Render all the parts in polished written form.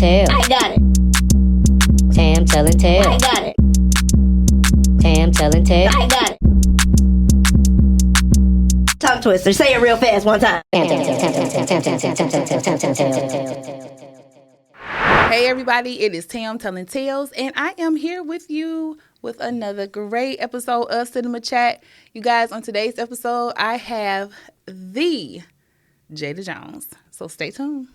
Tales. I got it. Tam Telling Tales. I got it. Tam Telling Tales. I got it. Tongue twister. Say it real fast one time. Tam Telling Tales. Hey everybody, it is Tam Telling Tales, and I am here with you with another great episode of Cinema Chat. You guys, on today's episode, I have the Jayda Jones, so stay tuned.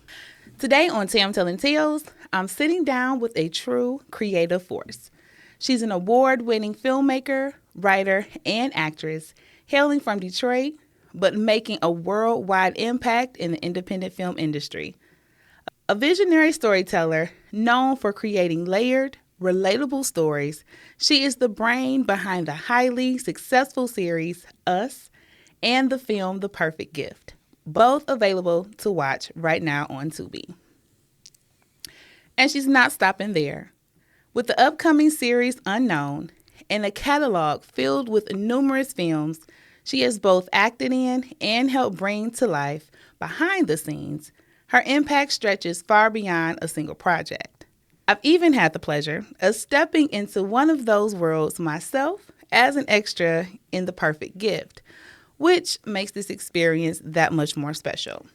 Today on Tam Telling Tales, I'm sitting down with a true creative force. She's an award-winning filmmaker, writer, and actress, hailing from Detroit, but making a worldwide impact in the independent film industry. A visionary storyteller known for creating layered, relatable stories, she is the brain behind the highly successful series Us and the film The Perfect Gift, both available to watch right now on Tubi. And she's not stopping there. With the upcoming series Unknown and a catalog filled with numerous films she has both acted in and helped bring to life behind the scenes, her impact stretches far beyond a single project. I've even had the pleasure of stepping into one of those worlds myself as an extra in The Perfect Gift, which makes this experience that much more special.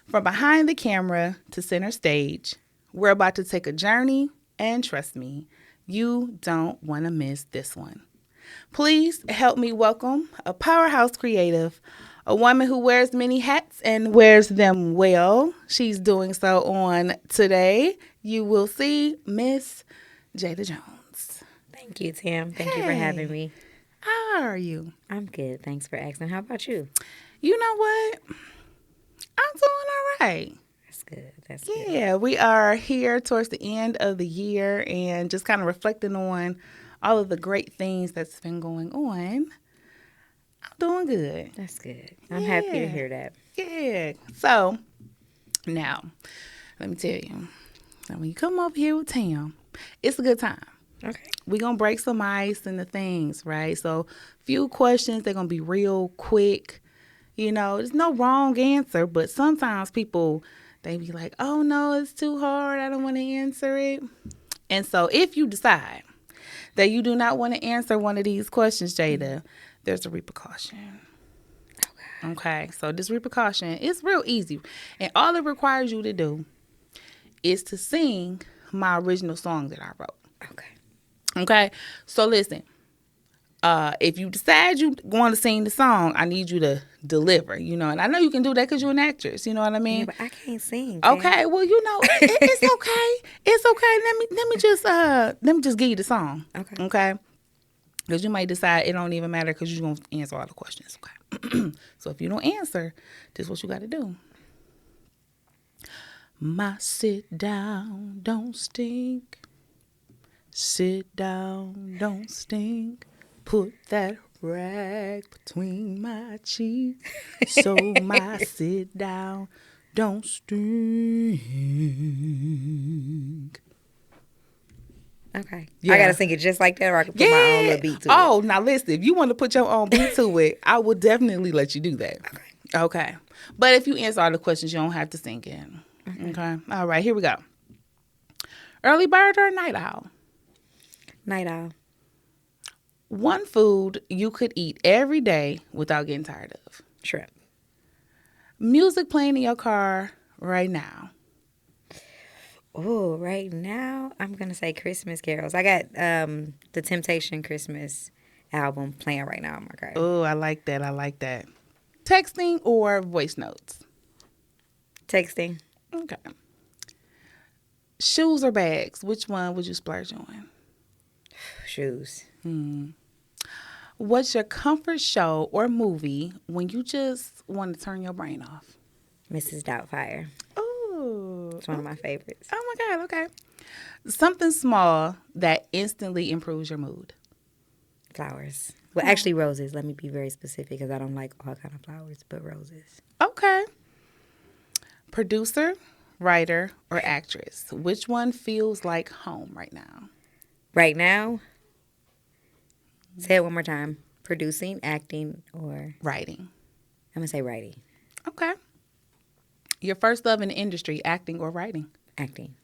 From behind the camera to center stage, we're about to take a journey, and trust me, you don't want to miss this one. Please help me welcome a powerhouse creative, a woman who wears many hats and wears them well. She's doing so on today. You will see Miss Jayda Jones. Thank you, Tam. Thank you for having me. How are you? I'm good. Thanks for asking. How about you? You know what? I'm doing all right. That's good. That's good. Yeah, we are here towards the end of the year and just kind of reflecting on all of the great things that's been going on. I'm doing good. That's good. I'm happy to hear that. Yeah. So, now, let me tell you. Now, when you come up here with Tam, it's a good time. Okay. We're going to break some ice and the things, right? So, few questions, they're going to be real quick. You know, there's no wrong answer, but sometimes people, they be like, oh, no, it's too hard. I don't want to answer it. And so, if you decide that you do not want to answer one of these questions, Jayda, there's a repercussion. Okay, so this repercussion is real easy. And all it requires you to do is to sing my original song that I wrote. Okay, so listen. If you decide you want to sing the song, I need you to deliver, you know. And I know you can do that because you're an actress, you know what I mean? Yeah, but I can't sing. Tam. Okay, well, you know, it's okay. It's okay. Let me just give you the song. Okay. Because you might decide it don't even matter because you're going to answer all the questions. Okay. So if you don't answer, this is what you got to do. My sit down don't stink. Sit down don't stink. Put that rag between my cheeks so my sit down don't stink. Okay. Yeah. I got to sing it just like that, or I can put my own little beat to it. Oh, now listen, if you want to put your own beat to it, I will definitely let you do that. Okay. But if you answer all the questions, you don't have to sing it. Okay. All right, here we go. Early bird or night owl? Night owl. One food you could eat every day without getting tired of. Shrimp. Music playing in your car right now. Oh, right now, I'm going to say Christmas carols. I got the Temptation Christmas album playing right now in my car. Oh, I like that. Texting or voice notes? Texting. Okay. Shoes or bags? Which one would you splurge on? Shoes. What's your comfort show or movie when you just want to turn your brain off? Mrs. Doubtfire. Oh. It's one of my favorites. Oh, my God. Okay. Something small that instantly improves your mood. Flowers. Well, actually, roses. Let me be very specific because I don't like all kind of flowers, but roses. Okay. Producer, writer, or actress? Which one feels like home right now? Right now? Say it one more time. Producing, acting, or? Writing. I'm going to say writing. Okay. Your first love in the industry, acting or writing? Acting.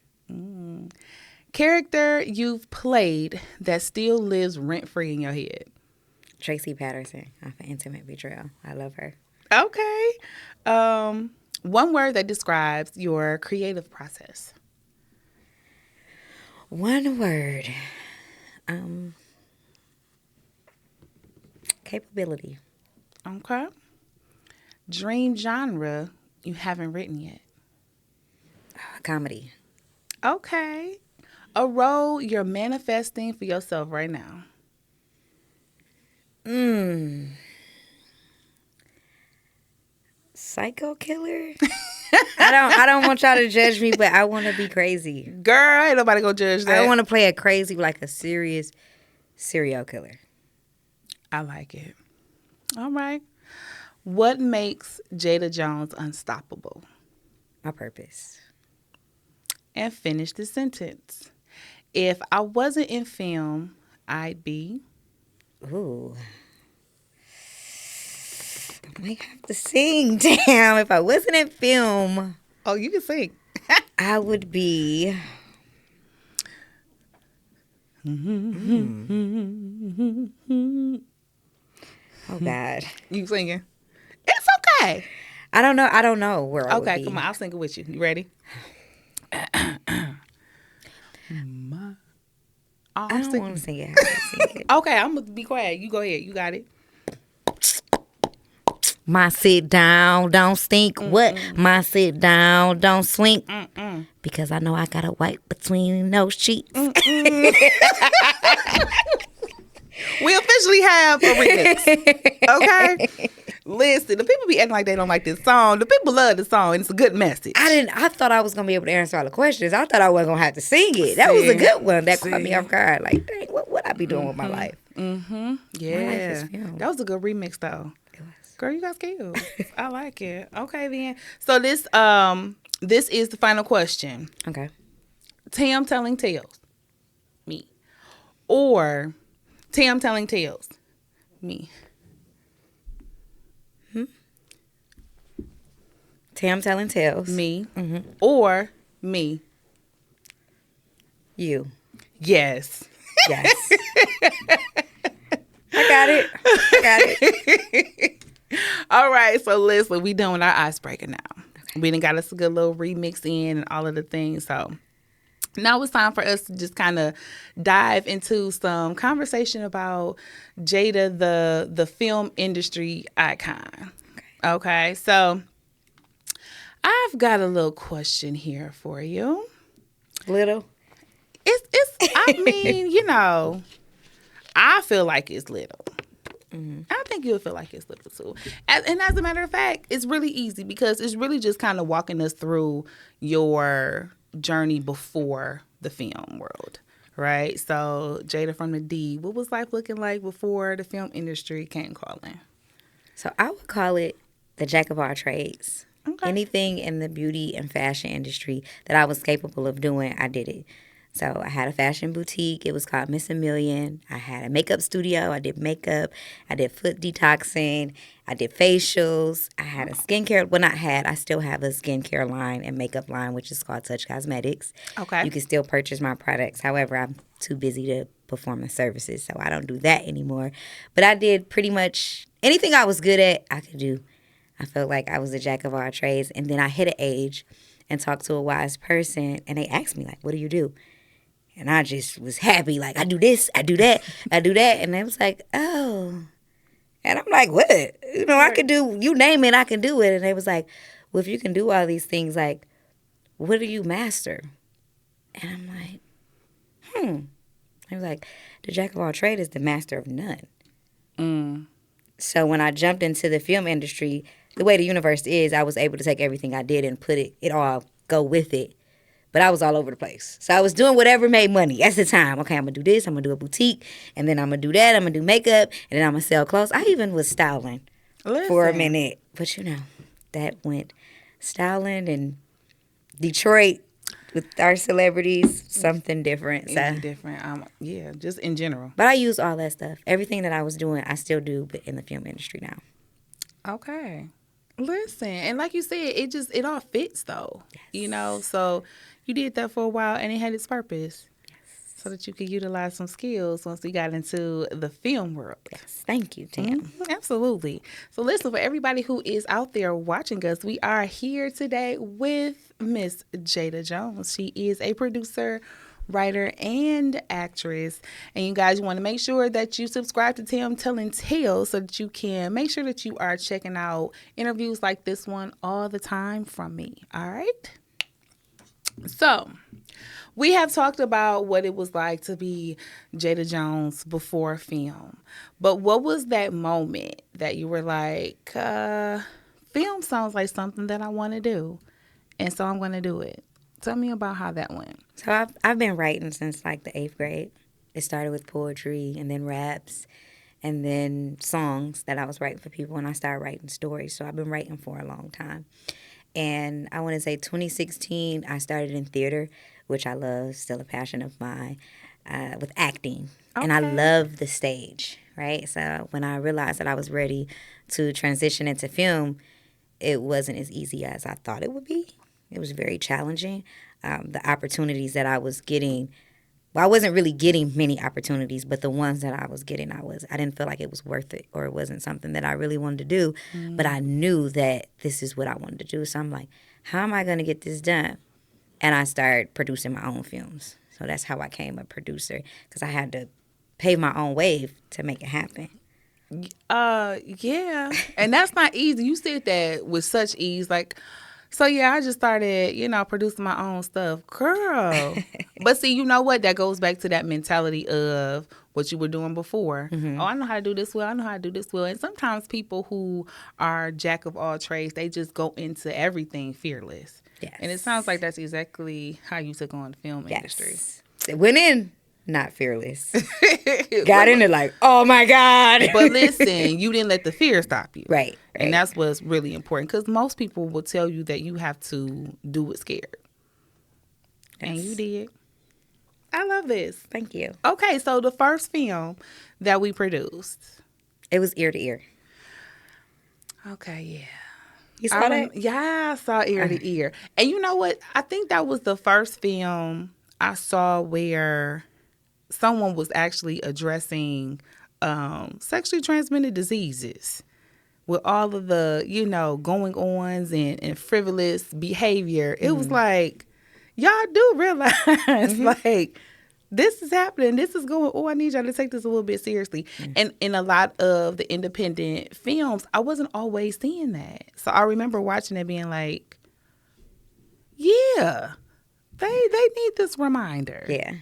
Character you've played that still lives rent-free in your head. Tracy Patterson off of Intimate Betrayal. I love her. Okay. One word that describes your creative process. One word. Capability. Okay. Dream genre you haven't written yet. Comedy. Okay. A role you're manifesting for yourself right now. Psycho killer? I don't want y'all to judge me, but I want to be crazy. Girl, ain't nobody gonna judge that. I want to play a crazy, like a serious serial killer. I like it. All right. What makes Jayda Jones unstoppable? My purpose. And finish the sentence. If I wasn't in film, I'd be. Ooh. I might have to sing. Damn. If I wasn't in film, Oh, you can sing. I would be. Oh, God. You singing? It's okay. I don't know where I would Okay, be. come on. I'll sing it with you. You ready? I don't want to sing it. How do I sing it? Okay, I'm going to be quiet. You go ahead. You got it. My sit down, don't stink. What? My sit down, don't swink. Because I know I got to wipe between those cheeks. We officially have a remix. Okay? Listen, the people be acting like they don't like this song. The people love the song, and it's a good message. I thought I was going to be able to answer all the questions. I thought I wasn't going to have to sing it. That was a good one. That caught me off guard. Like, dang, what would I be doing with my life? Yeah. film. That was a good remix, though. It was. Girl, you got skills. I like it. Okay, then. So this is the final question. Okay. Tam Telling Tales. Me. Or Tam Telling Tales. Me. Tam Telling Tales. Me. Or me. You. Yes. Yes. I got it. All right, so listen, we done with our icebreaker now. We done got us a good little remix in and all of the things. So now it's time for us to just kind of dive into some conversation about Jayda, the film industry icon. Okay, so I've got a little question here for you. Little. I mean, you know, I feel like it's little. I think you'll feel like it's little too. And as a matter of fact, it's really easy because it's really just kind of walking us through your journey before the film world, right? So, Jayda from the D, what was life looking like before the film industry came calling? So I would call it the jack of all trades. Okay. Anything in the beauty and fashion industry that I was capable of doing, I did it. So I had a fashion boutique. It was called Miss A Million. I had a makeup studio. I did makeup. I did foot detoxing. I did facials. I had a skincare. Well, not had. I still have a skincare line and makeup line, which is called Touch Cosmetics. Okay. You can still purchase my products. However, I'm too busy to perform the services, so I don't do that anymore. But I did pretty much anything I was good at, I could do. I felt like I was a jack of all trades. And then I hit an age and talked to a wise person, and they asked me, like, what do you do? And I just was happy, like, I do this, I do that, I do that. And they was like, oh. And I'm like, what? You know, I can do, you name it, I can do it. And they was like, well, if you can do all these things, like, what do you master? And I'm like, They was like, the jack of all trades is the master of none. So when I jumped into the film industry, the way the universe is, I was able to take everything I did and put it all, go with it. But I was all over the place. So I was doing whatever made money at the time. Okay, I'm going to do this. I'm going to do a boutique. And then I'm going to do that. I'm going to do makeup. And then I'm going to sell clothes. I even was styling for a minute. But, you know, that went styling and Detroit with our celebrities, something different. So. Different. Yeah, just in general. But I use all that stuff. Everything that I was doing, I still do, but in the film industry now. Okay. Listen, and like you said, it all fits though. So you did that for a while and it had its purpose. So that you could utilize some skills once we got into the film world. Yes. Thank you, Tam. Absolutely. So listen, for everybody who is out there watching us, we are here today with Miss Jayda Jones. She is a producer, writer, and actress. And you guys want to make sure that you subscribe to Tam Telling Tales so that you can make sure that you are checking out interviews like this one all the time from me. All right? So we have talked about what it was like to be Jayda Jones before film. But what was that moment that you were like, film sounds like something that I want to do, and so I'm going to do it? Tell me about how that went. So I've been writing since like the 8th grade. It started with poetry and then raps and then songs that I was writing for people, and I started writing stories. So I've been writing for a long time. And I want to say 2016, I started in theater, which I love, still a passion of mine, with acting. Okay. And I love the stage, right? So when I realized that I was ready to transition into film, it wasn't as easy as I thought it would be. It was very challenging. The opportunities that I was getting, well, I wasn't really getting many opportunities, but the ones that I was getting, I didn't feel like it was worth it, or it wasn't something that I really wanted to do. But I knew that this is what I wanted to do. So I'm like, how am I going to get this done? And I started producing my own films. So that's how I became a producer, because I had to pay my own wave to make it happen. Yeah. And that's not easy. You said that with such ease. Like, so yeah, I just started, producing my own stuff. Girl. But see, you know what? That goes back to that mentality of what you were doing before. Mm-hmm. Oh, I know how to do this well. I know how to do this well. And sometimes people who are jack of all trades, they just go into everything fearless. Yes. And it sounds like that's exactly how you took on the film industry. It went in not fearless. Got in it like, oh my God. But listen, you didn't let the fear stop you. Right. And that's what's really important, because most people will tell you that you have to do it scared. Yes. And you did. I love this. Thank you. Okay, so the first film that we produced. It was Ear to Ear. Okay, yeah. You saw that? Yeah, I saw Ear to Ear. And you know what? I think that was the first film I saw where someone was actually addressing sexually transmitted diseases with all of the, going-ons and frivolous behavior. It was like, y'all do realize, like, this is happening. This is going, I need y'all to take this a little bit seriously. And in a lot of the independent films, I wasn't always seeing that. So I remember watching it being like, yeah, they need this reminder. Yeah.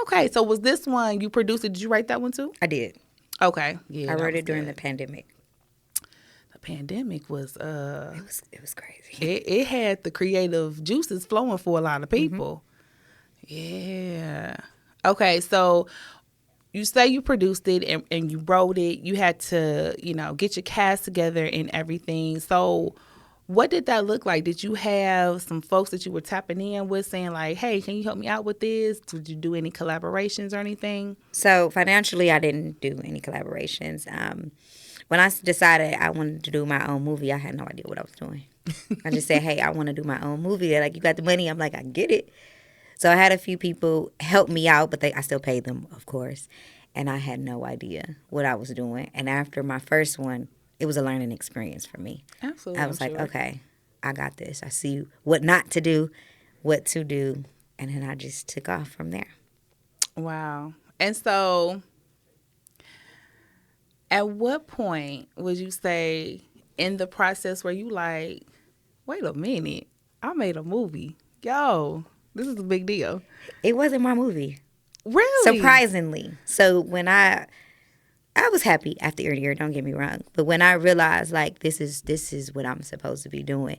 Okay, so was this one you produced it? Did you write that one too? I did. Okay. Yeah. I wrote it during the pandemic. The pandemic was it was crazy. It had the creative juices flowing for a lot of people. Yeah. Okay, so you say you produced it and you wrote it. You had to, get your cast together and everything. So what did that look like? Did you have some folks that you were tapping in with saying like, hey, can you help me out with this? Did you do any collaborations or anything? So financially, I didn't do any collaborations. When I decided I wanted to do my own movie, I had no idea what I was doing. I just said, hey, I want to do my own movie. They're like, you got the money? I'm like, I get it. So I had a few people help me out, but I still paid them, of course. And I had no idea what I was doing. And after my first one, it was a learning experience for me. Absolutely. I was like, okay, I got this. I see what not to do, what to do. And then I just took off from there. Wow. And so at what point would you say in the process where you like, wait a minute, I made a movie. Yo, this is a big deal. It wasn't my movie. Really? Surprisingly. So when I was happy after Ear to Ear, don't get me wrong. But when I realized, like, this is what I'm supposed to be doing,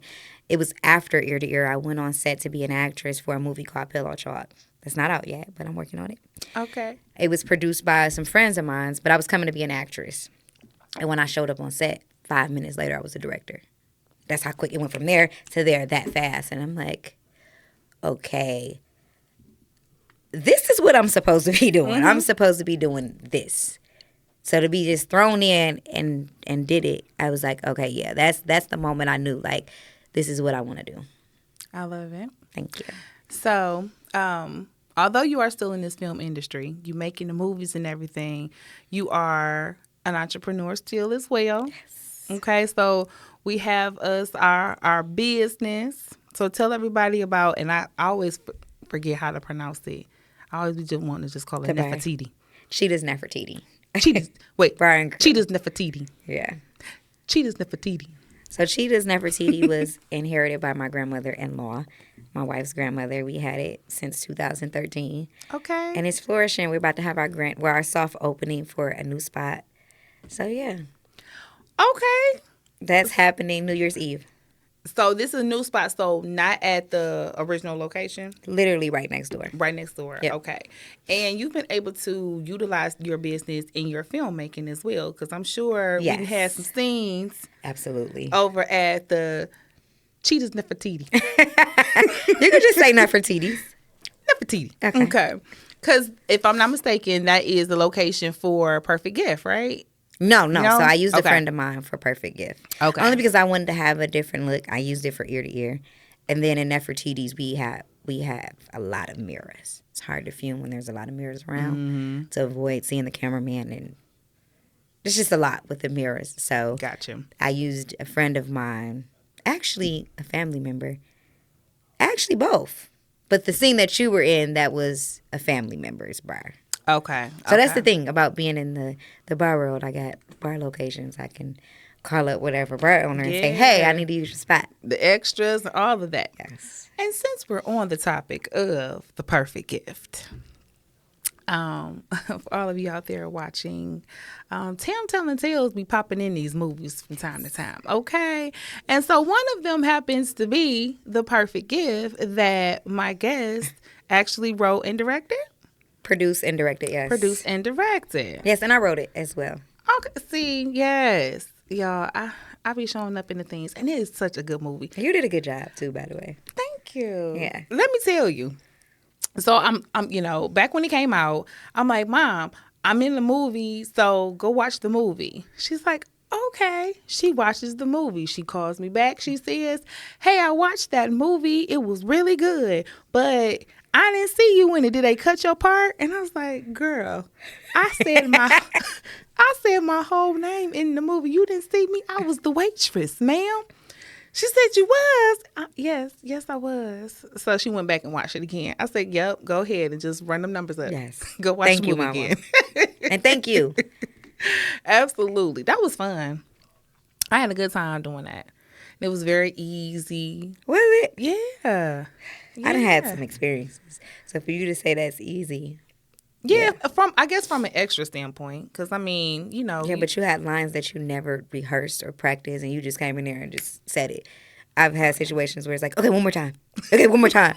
it was after Ear to Ear. I went on set to be an actress for a movie called Pillow Talk. It's not out yet, but I'm working on it. Okay. It was produced by some friends of mine, but I was coming to be an actress. And when I showed up on set, 5 minutes later, I was a director. That's how quick it went from there to there that fast. And I'm like, okay, this is what I'm supposed to be doing. I'm supposed to be doing this. So to be just thrown in and did it, I was like, okay, yeah, that's the moment I knew, like, this is what I want to do. I love it. Thank you. So, although you are still in this film industry, you making the movies and everything, you are an entrepreneur still as well. Yes. Okay, so we have our business. So tell everybody about, and I always forget how to pronounce it. I always just want to just call it Nefertiti. Cheetah's Nefertiti. Wait, Brian. Cheetah's Nefertiti. Yeah. Cheetah's Nefertiti. So Cheetah's Nefertiti was inherited by my grandmother-in-law, my wife's grandmother. We had it since 2013. Okay. And it's flourishing. We're about to have our soft opening for a new spot. So, yeah. Okay. That's happening New Year's Eve. So this is a new spot, so not at the original location? Literally right next door. Right next door. Yep. Okay. And you've been able to utilize your business in your filmmaking as well, because I'm sure we had some scenes. Absolutely. Over at the Cheetah's Nefertiti. You could just say Nefertiti's. Nefertiti. Okay. Because if I'm not mistaken, that is the location for Perfect Gift, right? No. So I used a friend of mine for Perfect Gift. Okay. Only because I wanted to have a different look. I used it for ear to ear. And then in Nefertiti's, we have a lot of mirrors. It's hard to film when there's a lot of mirrors around to avoid seeing the cameraman. And it's just a lot with the mirrors. So gotcha. I used a friend of mine, actually a family member, actually both. But the scene that you were in, that was a family member's bar. Okay. So that's the thing about being in the bar world. I got bar locations. I can call up whatever bar owner and say, hey, I need to use your spot. The extras, all of that. Yes. And since we're on the topic of the perfect gift, for all of you out there watching, Tam Telling Tales be popping in these movies from time to time, okay? And so one of them happens to be the perfect gift that my guest actually wrote and directed. Produced and directed, yes. Produced and directed. Yes, and I wrote it as well. Okay, see, yes. Y'all, I be showing up in the things, and it is such a good movie. You did a good job, too, by the way. Thank you. Yeah. Let me tell you. So I'm back when it came out, I'm like, Mom, I'm in the movie, so go watch the movie. She's like, okay. She watches the movie. She calls me back. She says, hey, I watched that movie. It was really good, but I didn't see you in it. Did they cut your part? And I was like, girl, I said my whole name in the movie. You didn't see me. I was the waitress, ma'am. She said you was. Yes, I was. So she went back and watched it again. I said, yep, go ahead and just run them numbers up. Yes. Go watch the movie again. And thank you. Absolutely. That was fun. I had a good time doing that. It was very easy. Was it? Yeah. I done had some experiences. So for you to say that's easy. Yeah, from an extra standpoint, because I mean, Yeah, but you had lines that you never rehearsed or practiced, and you just came in there and just said it. I've had situations where it's like, okay, one more time. Okay, one more time.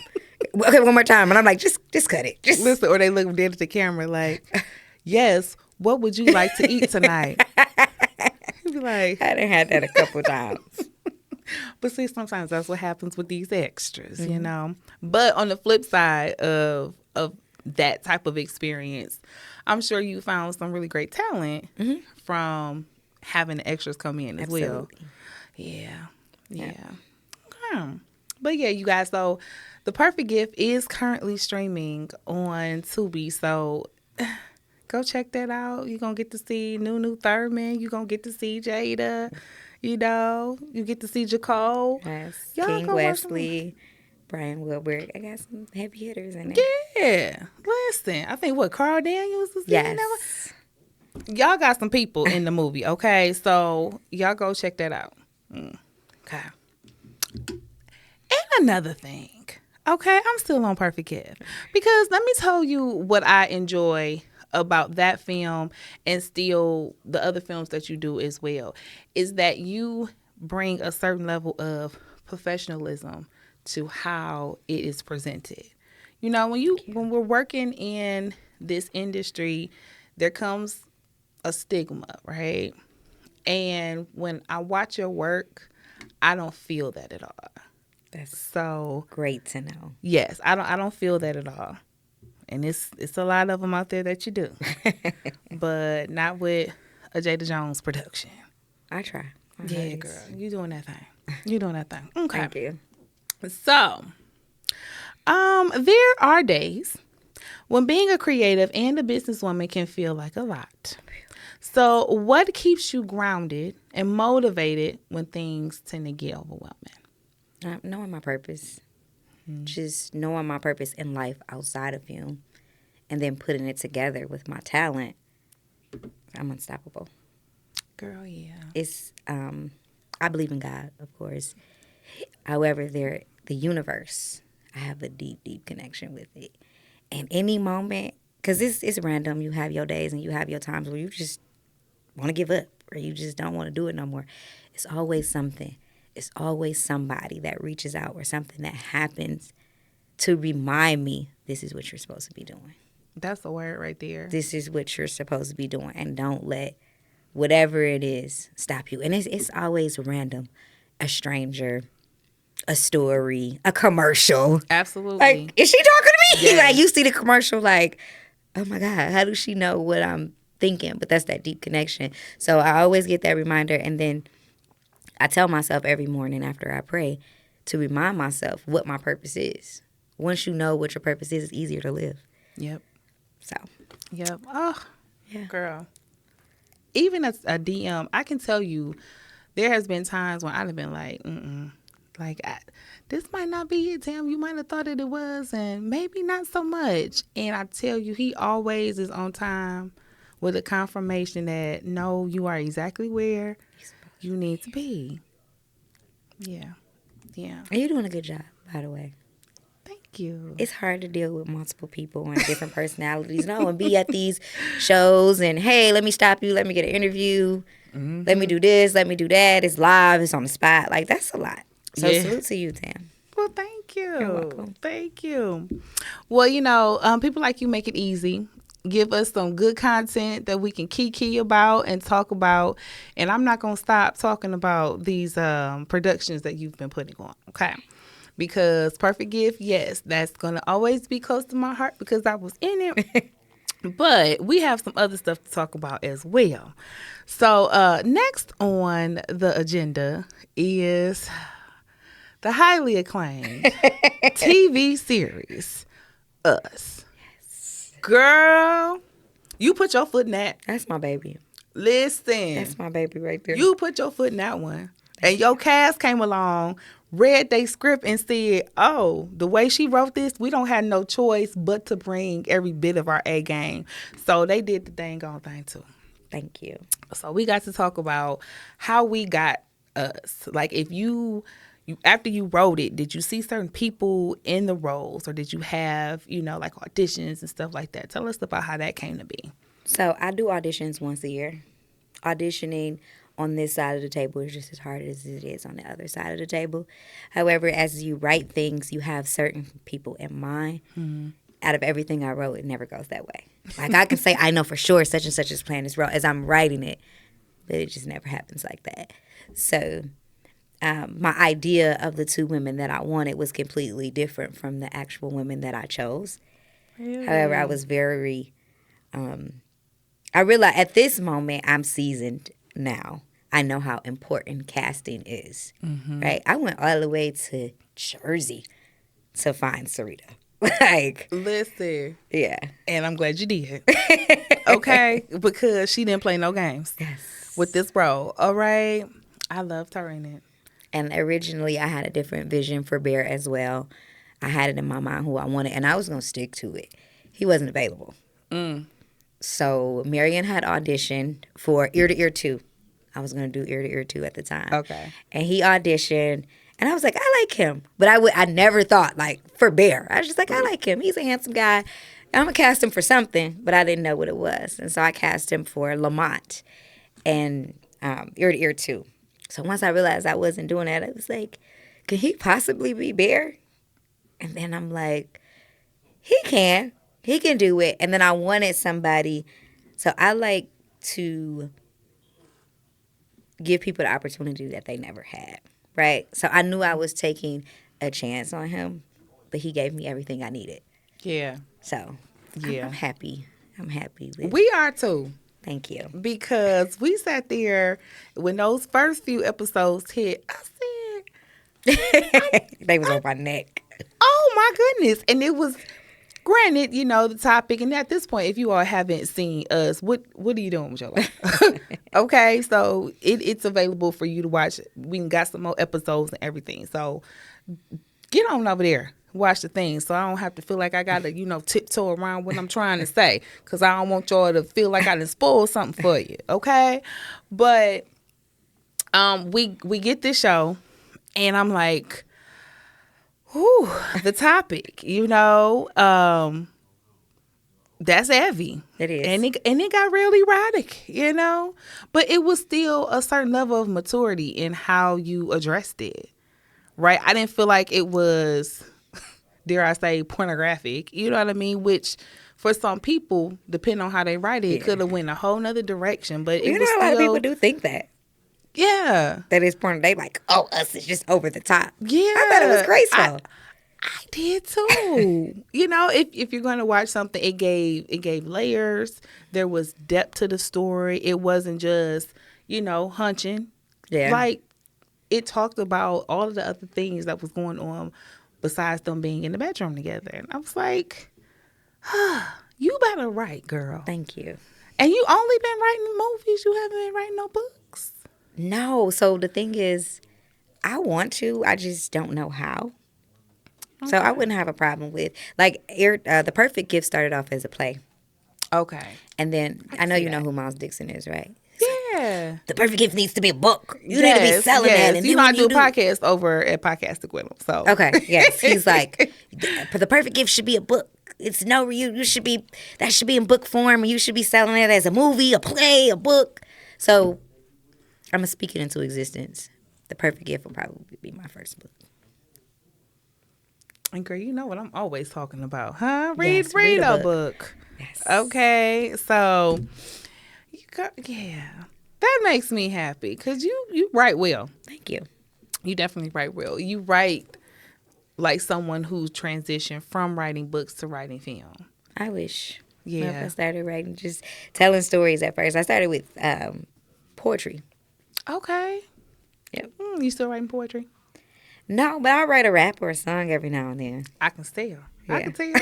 Okay, one more time, and I'm like, just cut it. Just listen. Or they look dead at the camera like, yes, what would you like to eat tonight? You'd be like, I done had that a couple times. But see, sometimes that's what happens with these extras, But on the flip side of that type of experience, I'm sure you found some really great talent from having the extras come in as well. Yeah. Okay. But yeah, you guys, so The Perfect Gift is currently streaming on Tubi, so go check that out. You're going to get to see Nunu Thurman. You're going to get to see Jayda. You get to see Jacole. Yes. Y'all King go Wesley. Brian Wilbur. I got some heavy hitters in there. Yeah. Listen, I think Carl Daniels was in there. Yes. Y'all got some people in the movie, okay? So y'all go check that out. Okay. And another thing, okay? I'm still on Perfect Gift. Because let me tell you what I enjoy about that film and still the other films that you do as well, is that you bring a certain level of professionalism to how it is presented. When we're working in this industry, there comes a stigma, right? And when I watch your work, I don't feel that at all. That's so great to know. Yes, I don't feel that at all. And it's a lot of them out there that you do. But not with a Jayda Jones production. I try. Yeah, girl. You doing that thing. You doing that thing. Okay. Thank you. So, there are days when being a creative and a businesswoman can feel like a lot. So, what keeps you grounded and motivated when things tend to get overwhelming? Knowing my purpose. Just knowing my purpose in life outside of film and then putting it together with my talent. I'm unstoppable. Girl, yeah. It's I believe in God, of course. However, the universe, I have a deep, deep connection with it. And any moment, because it's random, you have your days and you have your times where you just want to give up or you just don't want to do it no more. It's always something. It's always somebody that reaches out or something that happens to remind me this is what you're supposed to be doing. That's the word right there. This is what you're supposed to be doing. And don't let whatever it is stop you. And it's always random. A stranger, a story, a commercial. Absolutely. Like, is she talking to me? Yes. Like, you see the commercial, like, oh my God, how does she know what I'm thinking? But that's that deep connection. So I always get that reminder. And then I tell myself every morning after I pray to remind myself what my purpose is. Once you know what your purpose is, it's easier to live. Yep. So. Yep. Oh, Yeah. girl. Even a DM, I can tell you there has been times when I've been like, like, this might not be it, Tam. You might have thought it was, and maybe not so much. And I tell you, he always is on time with a confirmation that, no, you are exactly where you need to be. Yeah. Yeah. And you're doing a good job, by the way. Thank you. It's hard to deal with multiple people and different personalities. No, and be at these shows and, hey, let me stop you. Let me get an interview. Let me do this. Let me do that. It's live. It's on the spot. Like, that's a lot. So Yeah. salute to you, Tam. Well, thank you. You're welcome. Thank you. Well, people like you make it easy. Give us some good content that we can kiki about and talk about. And I'm not going to stop talking about these productions that you've been putting on, okay? Because Perfect Gift, yes, that's going to always be close to my heart because I was in it. But we have some other stuff to talk about as well. So next on the agenda is the highly acclaimed TV series, Us. Yes. Girl, you put your foot in that. That's my baby. Listen. That's my baby right there. You put your foot in that one. And your cast came along, read their script and said, oh, the way she wrote this, we don't have no choice but to bring every bit of our A game. So they did the dang on thing too. Thank you. So we got to talk about how we got Us. Like, if you after you wrote it, did you see certain people in the roles, or did you have, like auditions and stuff like that? Tell us about how that came to be. So I do auditions once a year. Auditioning on this side of the table is just as hard as it is on the other side of the table. However, as you write things, you have certain people in mind. Mm-hmm. Out of everything I wrote, it never goes that way. Like, I can say, I know for sure such and such is playing this role as I'm writing it, but it just never happens like that. So my idea of the two women that I wanted was completely different from the actual women that I chose. Really? However, I was very, I realized at this moment I'm seasoned now. I know how important casting is, right? I went all the way to Jersey to find Sarita. Like, listen. Yeah. And I'm glad you did. Okay? Because she didn't play no games. Yes. With this role. All right? I loved her in it. And originally I had a different vision for Bear as well. I had it in my mind who I wanted, and I was going to stick to it. He wasn't available. So Marion had auditioned for Ear to Ear 2. I was going to do Ear to Ear 2 at the time. Okay. And he auditioned, and I was like, I like him. But I never thought, like, for Bear. I was just like, I like him. He's a handsome guy. I'm going to cast him for something, but I didn't know what it was. And so I cast him for Lamont and Ear to Ear 2. So once I realized I wasn't doing that, I was like, could he possibly be Bear? And then I'm like, he can do it. And then I wanted somebody, so I like to give people the opportunity that they never had, right? So I knew I was taking a chance on him, but he gave me everything I needed. Yeah. So yeah. I'm happy. I'm happy with We are too. Thank you. Because we sat there when those first few episodes hit. I said, They was on my neck. oh my goodness. And it was, granted, you know, the topic. And at this point, if you all haven't seen us, what are you doing with your life? Okay, so it's available for you to watch. We got some more episodes and everything. So get on over there. Watch the thing, so I don't have to feel like I gotta, tiptoe around what I'm trying to say, because I don't want y'all to feel like I done spoiled something for you, okay? But we get this show, and I'm like, whew, the topic, that's heavy. It is. And it got real erotic, but it was still a certain level of maturity in how you addressed it, right? I didn't feel like it was, dare I say, pornographic, you know what I mean? Which for some people, depending on how they write it, it could have went a whole nother direction. But it was a lot of people do think that. Yeah. That it's porn. They like, oh, us is just over the top. Yeah. I thought it was graceful. I did too. If you're going to watch something, it gave layers. There was depth to the story. It wasn't just, hunching. Yeah. Like, it talked about all of the other things that was going on besides them being in the bedroom together. And I was like, you better write, girl. Thank you. And you only been writing movies. You haven't been writing no books. No. So the thing is, I want to. I just don't know how. Okay. So I wouldn't have a problem with, like, The Perfect Gift started off as a play. Okay. And then, I know you know who Miles Dixon is, right? Yeah. The Perfect Gift needs to be a book. You need to be selling that. And I do a podcast over at Podcasting with him. So okay, yes, he's like, the Perfect Gift should be a book. It's you should be, that should be in book form. You should be selling it as a movie, a play, a book. So I'm gonna speak it into existence. The Perfect Gift will probably be my first book. And girl, you know what I'm always talking about, huh? Read a book. Yes. Okay, so that makes me happy because you write well. Thank you. You definitely write well. You write like someone who's transitioned from writing books to writing film. I wish. Yeah. I started writing, just telling stories at first. I started with poetry. Okay. Yep. You still writing poetry? No, but I write a rap or a song every now and then. I can tell. Yeah. I can tell.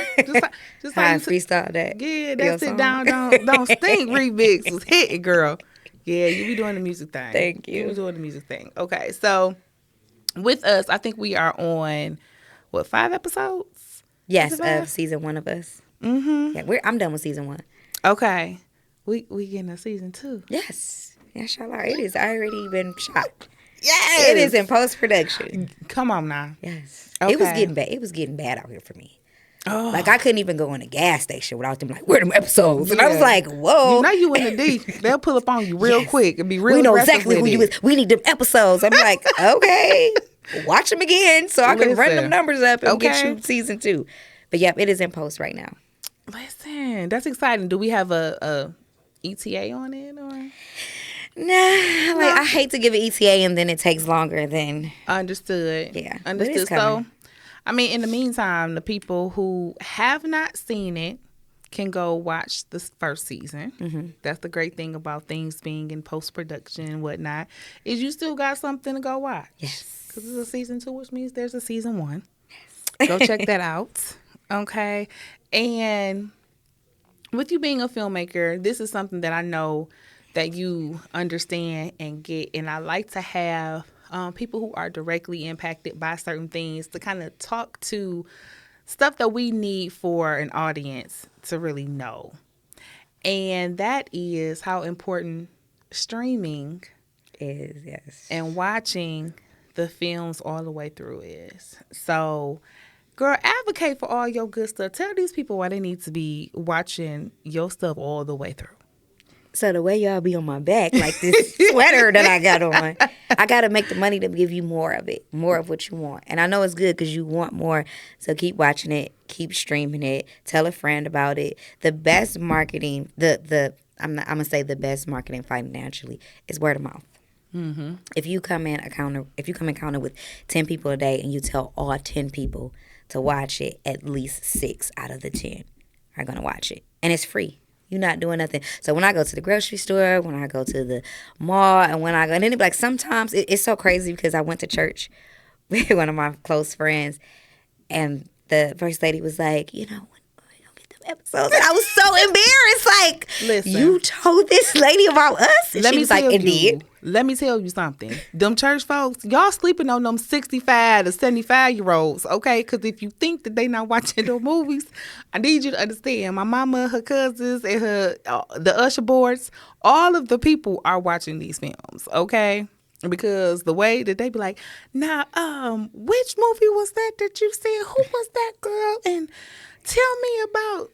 Just I like freestyle that. Yeah, that's it. Don't stink. Remix was hitting, girl. Yeah, you be doing the music thing. Thank you. You be doing the music thing. Okay, so with us, I think we are on 5 episodes? Yes, of season 1 of us. Mm-hmm. Yeah, I'm done with season 1. Okay, we getting a season 2. Yes, inshallah, it is already been shot. Yes, it is in post production. Come on now. Yes, okay. It was getting bad. It was getting bad out here for me. Oh. Like, I couldn't even go in a gas station without them like, where them episodes? And I was like, whoa. Now you in the deep. They'll pull up on you real quick and be real. We know exactly who you is. We need them episodes. I'm like, okay, watch them again so I can run them numbers up and get you season 2. But yep, it is in post right now. Listen, that's exciting. Do we have a ETA on it or? Nah, like I hate to give an ETA and then it takes longer than. Understood. Yeah, understood. So, I mean, in the meantime, the people who have not seen it can go watch the first season. Mm-hmm. That's the great thing about things being in post-production and whatnot, is you still got something to go watch. Yes. Because it's a season 2, which means there's a season 1. Yes. Go check that out. Okay. And with you being a filmmaker, this is something that I know that you understand and get. And I like to have people who are directly impacted by certain things to kind of talk to stuff that we need for an audience to really know. And that is how important streaming is, yes. And watching the films all the way through is. So, girl, advocate for all your good stuff. Tell these people why they need to be watching your stuff all the way through. So the way y'all be on my back, like this sweater that I got on, I got to make the money to give you more of it, more of what you want. And I know it's good because you want more. So keep watching it, keep streaming it, tell a friend about it. The best marketing, I'm gonna say the best marketing financially is word of mouth. Mm-hmm. If you come in encounter with 10 people a day and you tell all 10 people to watch it, at least 6 out of the 10 are gonna watch it, and it's free. You're not doing nothing. So when I go to the grocery store, when I go to the mall, and when I go, and then it be like sometimes it's so crazy because I went to church with one of my close friends, and the first lady was like, you know, when we gonna get them episodes? And I was so embarrassed. Like, Listen. you told this lady about us? And Let she me was like, tell it you. did. Let me tell you something. Them church folks, y'all sleeping on them 65 to 75-year-olds, okay? Because if you think that they not watching the movies, I need you to understand. My mama, her cousins, and the usher boards, all of the people are watching these films, okay? Because the way that they be like, now, which movie was that you said? Who was that girl? And tell me about.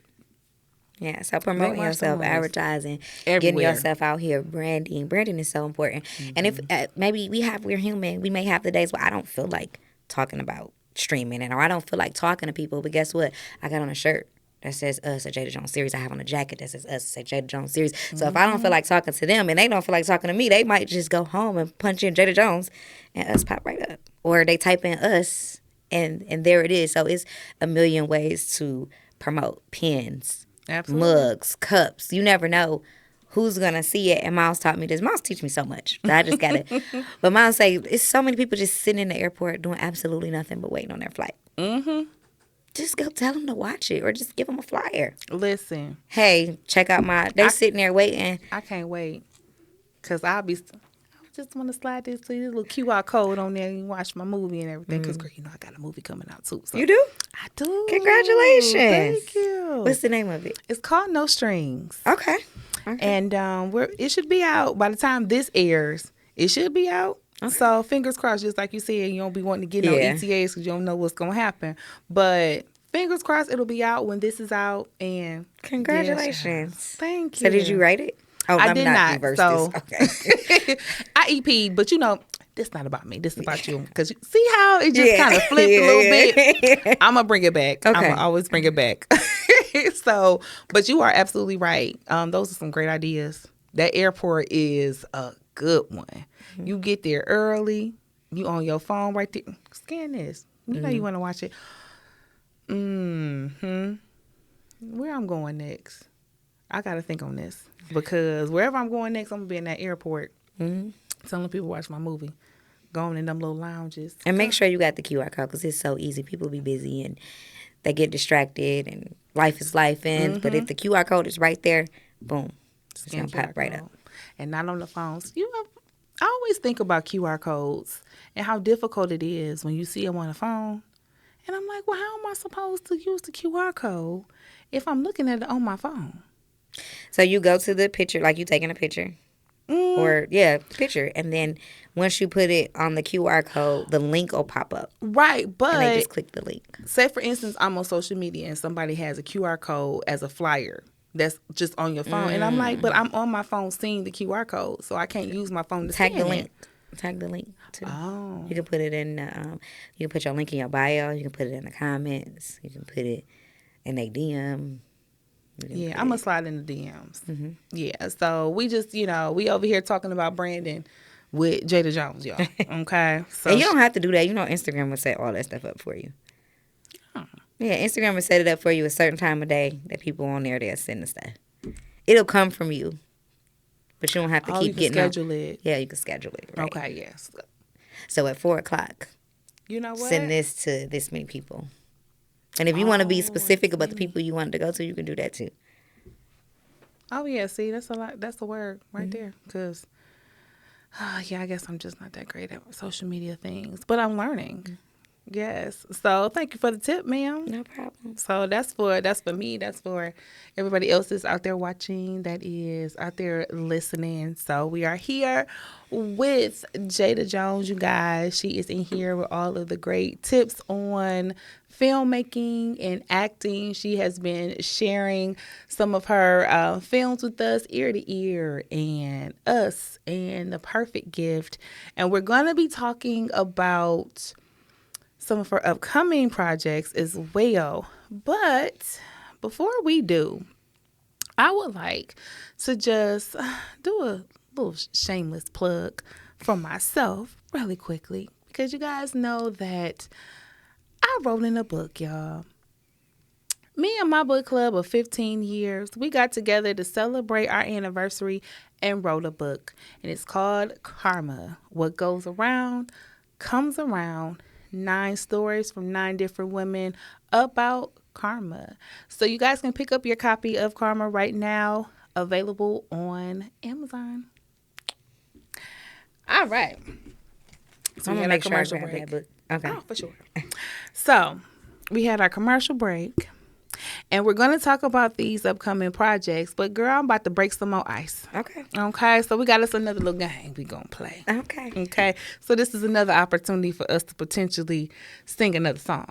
Yeah, so promoting watch the yourself, movies. advertising, getting Everywhere. yourself out here, branding. Branding is so important. And if maybe we're human, we may have the days where I don't feel like talking about streaming, or I don't feel like talking to people. But guess what? I got on a shirt that says us, a Jayda Jones series. I have on a jacket that says us, a Jayda Jones series. So if I don't feel like talking to them and they don't feel like talking to me, they might just go home and punch in Jayda Jones and us pop right up. Or they type in us and there it is. So it's a million ways to promote. Pens, Absolutely. mugs, cups. You never know who's gonna see it. And Miles taught me this. Miles teach me so much. So I just gotta. But Miles say it's so many people just sitting in the airport doing absolutely nothing but waiting on their flight. Just go tell them to watch it, or just give them a flyer. Listen, Hey, check out my. They sitting there waiting. I can't wait. Because I just want to slide this little QR code on there and watch my movie and everything. Because, girl, you know I got a movie coming out, too. So You do? I do. Congratulations. Thank you. What's the name of it? It's called No Strings. Okay. And it should be out by the time this airs. It should be out. Okay. So fingers crossed, just like you said, you don't be wanting to get no ETAs because you don't know what's going to happen. But fingers crossed it'll be out when this is out. And Congratulations. Thank you. So did you write it? Oh, I did not. reverse So this. Okay. I EP'd, but you know, this not about me. This is about you. Because see how it just kind of flipped a little bit? I'm going to bring it back. Okay. I'm going to always bring it back. So, but you are absolutely right. Those are some great ideas. That airport is a good one. Mm-hmm. You get there early. You on your phone right there. Scan this. You know you want to watch it. Where I'm going next? I got to think on this. Because wherever I'm going next, I'm going to be in that airport. Telling people to watch my movie. Going in them little lounges. And make sure you got the QR code because it's so easy. People be busy and they get distracted and life is life ends. But if the QR code is right there, boom. It's going to pop right up. And not on the phones. You know, I always think about QR codes and how difficult it is when you see them on the phone. And I'm like, well, how am I supposed to use the QR code if I'm looking at it on my phone? So you go to the picture, like you taking a picture. Or, picture. And then once you put it on the QR code, the link will pop up. Right, but... And they just click the link. Say, for instance, I'm on social media and somebody has a QR code as a flyer that's just on your phone. And I'm like, but I'm on my phone seeing the QR code, so I can't use my phone to tag scan the link. it. Tag the link, too. Oh. You can put it in, you can put your link in your bio. You can put it in the comments. You can put it in a DM. Yeah, I'm going to slide in the DMs. Yeah, so we just, we over here talking about branding with Jayda Jones, y'all. Okay? So and you don't have to do that. You know Instagram will set all that stuff up for you. Oh. Yeah, Instagram will set it up for you a certain time of day that people on there, they'll send the stuff. It'll come from you. But you don't have to keep getting schedule it. Yeah, you can schedule it. Right? Okay, yes. So at 4 o'clock, you know what? Send this to this many people. And if you want to be specific about the people you want to go to, you can do that too. Oh yeah, see, that's a lot. That's the word right there. Because, I guess I'm just not that great at social media things, but I'm learning. Yes. So thank you for the tip, ma'am. No problem. So that's for me. That's for everybody else that's out there watching, that is out there listening. So we are here with Jayda Jones, you guys. She is in here with all of the great tips on filmmaking and acting. She has been sharing some of her films with us, Ear to Ear and Us and The Perfect Gift. And we're going to be talking about some of her upcoming projects as well. But before we do, I would like to just do a little shameless plug for myself really quickly, because you guys know that I wrote in a book, y'all. Me and my book club of 15 years, we got together to celebrate our anniversary and wrote a book. And it's called Karma. What goes around comes around. 9 stories from 9 different women about karma. So you guys can pick up your copy of Karma right now, available on Amazon. All right. So I'm we gonna had our make sure I commercial grab break. that book. Okay. Oh, for sure. So we had our commercial break, and we're going to talk about these upcoming projects. But girl, I'm about to break some more ice. Okay. Okay, so we got us another little game we going to play. Okay. Okay, so this is another opportunity for us to potentially sing another song,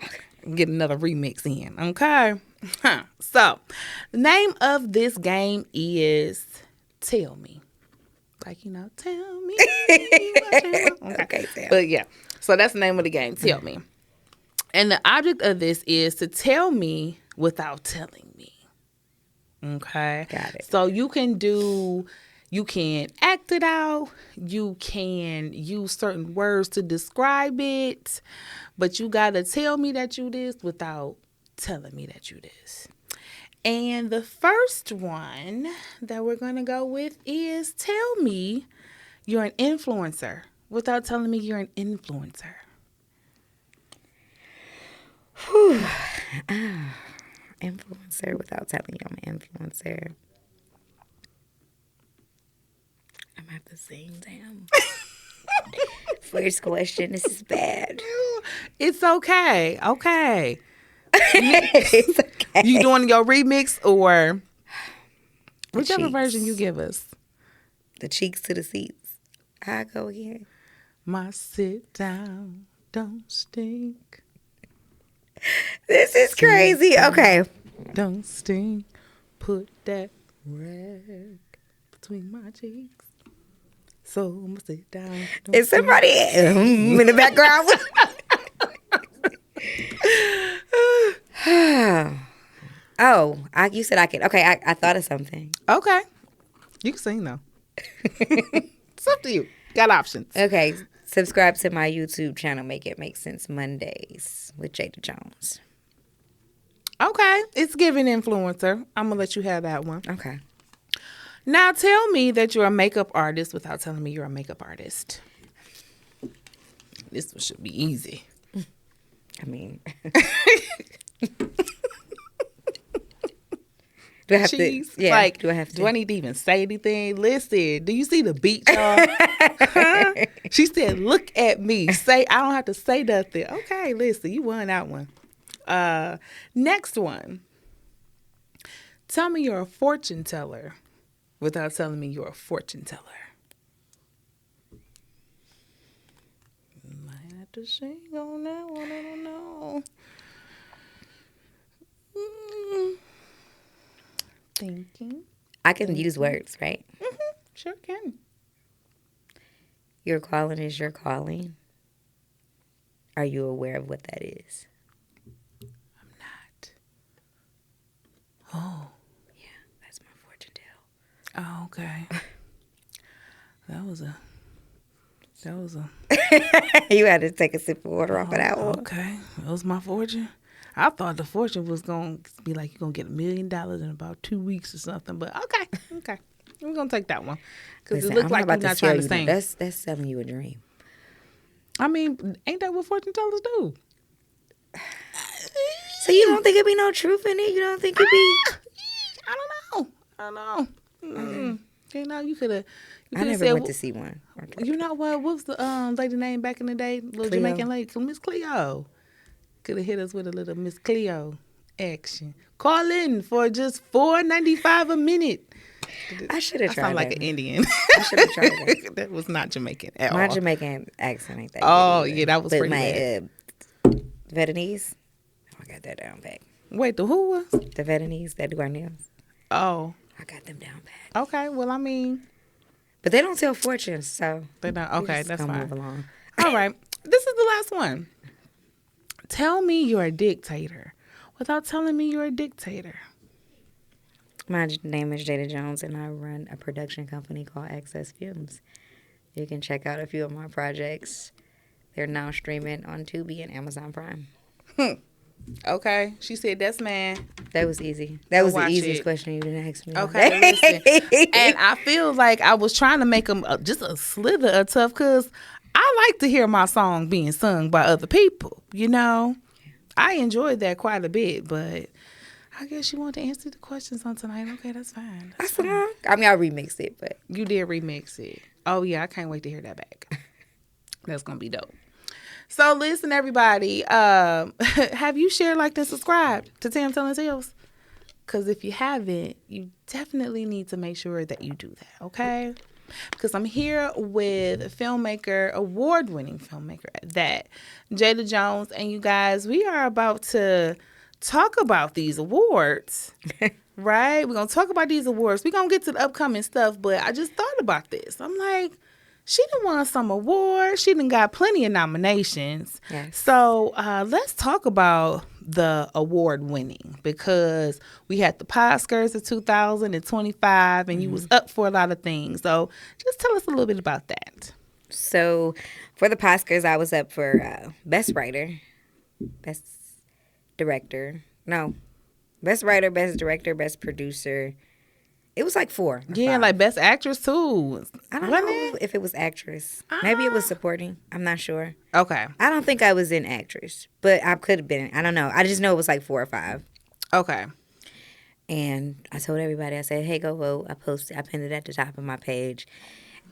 get another remix in. Okay, so the name of this game is Tell Me. Like, you know, tell me. Okay, Sam. But yeah, so that's the name of the game, Tell Me. And the object of this is to tell me without telling me. Okay. Got it. So you can act it out. You can use certain words to describe it, but you got to tell me that you this without telling me that you this. And the first one that we're going to go with is tell me you're an influencer without telling me you're an influencer. Influencer without telling you I'm an influencer. I'm gonna have to sing, damn. First question, this is bad. It's okay. Okay. It's okay. You doing your remix or whichever cheeks. version you give us? The cheeks to the seats. I go again. My sit down don't stink. This is crazy. Okay. Don't stink. Put that rag between my cheeks. So I'm gonna sit down. Don't Is somebody in the background? You said I could. Okay, I thought of something. Okay. You can sing though. It's up to you. Got options. Okay, subscribe to my YouTube channel, Make It Make Sense Mondays with Jayda Jones. Okay. It's giving influencer. I'm gonna let you have that one. Okay. Now tell me that you're a makeup artist without telling me you're a makeup artist. This one should be easy. I mean, do I have Cheese. to? Yeah. Like, do I have to? Do I need to even say anything? Listen, do you see the beat, y'all? Huh? She said, "Look at me." Say, I don't have to say nothing. Okay, listen, you won that one. Next one. Tell me you're a fortune teller without telling me you're a fortune teller. Might have to sing on that one. I don't know. Thinking. I can use words, right? Mm-hmm. Sure can. Your calling is your calling. Are you aware of what that is? I'm not. Oh. Yeah, that's my fortune tale. Oh, okay. That was a. You had to take a sip of water off of that one. Okay, that was my fortune. I thought the fortune was gonna be like you're gonna get $1 million in about 2 weeks or something. But okay, we're gonna take that one because it Listen, looks I'm like about you're not to tell trying to you sing. that's selling you a dream. I mean, ain't that what fortune tellers do? So you don't think it'd be no truth in it? You don't think it'd be? I don't know. You know, you could have. I never went to see one. You know what? What was the lady name back in the day? Little Cleo. Jamaican lady, Miss Cleo. Could have hit us with a little Miss Cleo action. Call in for just $4.95 a minute. I should have I tried sound like that. an Indian. I should have tried that. That was not Jamaican at My all. Jamaican accent ain't that Oh, good either. yeah, that was but pretty my bad. Vietnamese, I got that down pat. Wait, the who was? The Vietnamese that do our nails, Oh, I got them down pat. okay. Well, I mean, But they don't tell fortunes, so they don't. we Okay, just that's gonna fine. move along. All right. This is the last one. Tell me you're a dictator without telling me you're a dictator. My name is Jayda Jones, and I run a production company called Access Films. You can check out a few of my projects. They're now streaming on Tubi and Amazon Prime. Okay. She said that's man. That was easy. That Go was the watch easiest it. question you didn't ask me. Okay, listen. And I feel like I was trying to make them just a slither of tough because I like to hear my song being sung by other people. You know, I enjoyed that quite a bit, but I guess you want to answer the questions on tonight. Okay, that's fine. That's fine. I mean, I remixed it, but You did remix it. Oh, yeah, I can't wait to hear that back. That's going to be dope. So, listen, everybody. Have you shared, liked, and subscribed to Tam Telling Tales? Because if you haven't, you definitely need to make sure that you do that, okay? Because I'm here with filmmaker, award-winning filmmaker at that, Jayda Jones. And you guys, we are about to talk about these awards, right? We're going to talk about these awards. We're going to get to the upcoming stuff, but I just thought about this. I'm like, she done won some awards. She done got plenty of nominations. Yes. So let's talk about the award winning, because we had the Oscars of 2025 and you was up for a lot of things. So just tell us a little bit about that. So for the Oscars, I was up for Best Writer, Best Director. No, Best Writer, Best Director, Best Producer. It was like 4. or Yeah, 5. like Best Actress too. I don't Wasn't know if it was actress. Maybe it was supporting. I'm not sure. Okay. I don't think I was in actress, but I could have been. I don't know. I just know it was like 4 or 5. Okay. And I told everybody, I said, hey, go vote. I pinned it at the top of my page.